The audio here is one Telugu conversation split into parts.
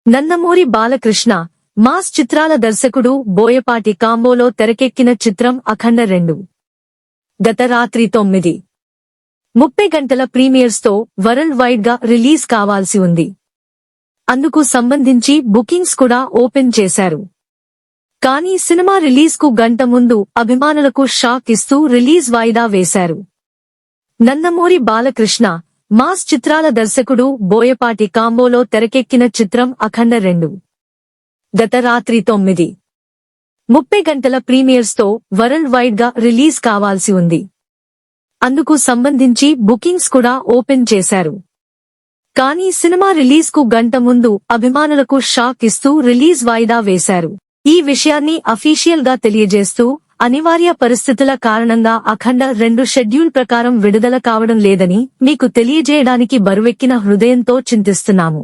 నందమూరి బాలకృష్ణ మాస్ చిత్రాల దర్శకుడు బోయపాటి కాంబోలో తెరకెక్కిన చిత్రం అఖండ 2 గత రాత్రి 9:30 గంటల ప్రీమియర్స్ తో వరల్డ్ వైడ్ గా రిలీజ్ కావాల్సి ఉంది. అందుకు సంబంధించి బుకింగ్స్ కూడా ఓపెన్ చేశారు. కానీ సినిమా రిలీజ్ కు గంట ముందు అభిమానులకు షాక్ ఇస్తూ రిలీజ్ వాయిదా వేశారు. నందమూరి బాలకృష్ణ మాస్ చిత్రాల దర్శకుడు బోయపాటి కాంబోలో తెరకెక్కిన చిత్రం అఖండ 2 గత రాత్రి 9:30 గంటల ప్రీమియర్స్ తో వరల్డ్ వైడ్ గా రిలీజ్ కావాల్సి ఉంది. అందుకు సంబంధించి బుకింగ్స్ కూడా ఓపెన్ చేశారు. కానీ సినిమా రిలీజ్ కు గంట ముందు అభిమానులకు షాక్ ఇస్తూ రిలీజ్ వాయిదా వేశారు. ఈ విషయాన్ని అఫీషియల్ గా తెలియజేస్తూ అనివార్య పరిస్థితుల కారణంగా అఖండ 2 షెడ్యూల్ ప్రకారం విడుదల కావడం లేదని మీకు తెలియజేయడానికి బరువెక్కిన హృదయంతో చింతిస్తున్నాము.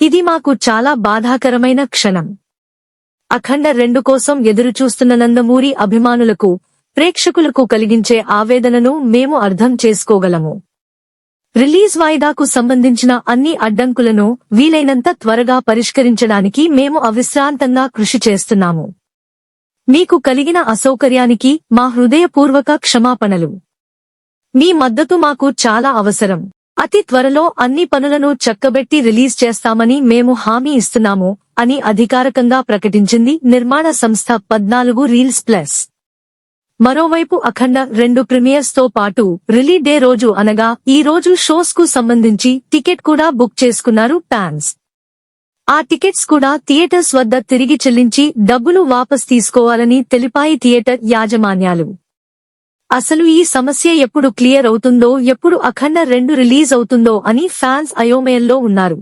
ఇది మాకు చాలా బాధాకరమైన క్షణం. అఖండ 2 కోసం ఎదురుచూస్తున్న నందమూరి అభిమానులకు, ప్రేక్షకులకు కలిగించే ఆవేదనను మేము అర్థం చేసుకోగలము. రిలీజ్ వాయిదాకు సంబంధించిన అన్ని అడ్డంకులను వీలైనంత త్వరగా పరిష్కరించడానికి మేము అవిశ్రాంతంగా కృషి చేస్తున్నాము. మీకు కలిగిన అసౌకర్యానికి మా హృదయపూర్వక క్షమాపణలు. మీ మద్దతు మాకు చాలా అవసరం. అతి త్వరలో అన్ని పనులను చక్కబెట్టి రిలీజ్ చేస్తామని మేము హామీ ఇస్తున్నాము అని అధికారికంగా ప్రకటించింది నిర్మాణ సంస్థ 14 రీల్స్ ప్లస్. మరోవైపు అఖండ 2 ప్రీమియర్స్ తో పాటు రిలీజ్ డే రోజు అనగా ఈ రోజు షోస్ కు సంబంధించి టికెట్ కూడా బుక్ చేసుకున్నారు ఫ్యాన్స్. ఆ టికెట్స్ కూడా థియేటర్స్ వద్ద తిరిగి చెల్లించి డబ్బులు వాపస్ తీసుకోవాలని తెలిపాయి థియేటర్ యాజమాన్యాలు. అసలు ఈ సమస్య ఎప్పుడు క్లియర్ అవుతుందో, ఎప్పుడు అఖండ 2 రిలీజ్ అవుతుందో అని ఫ్యాన్స్ అయోమయంలో ఉన్నారు.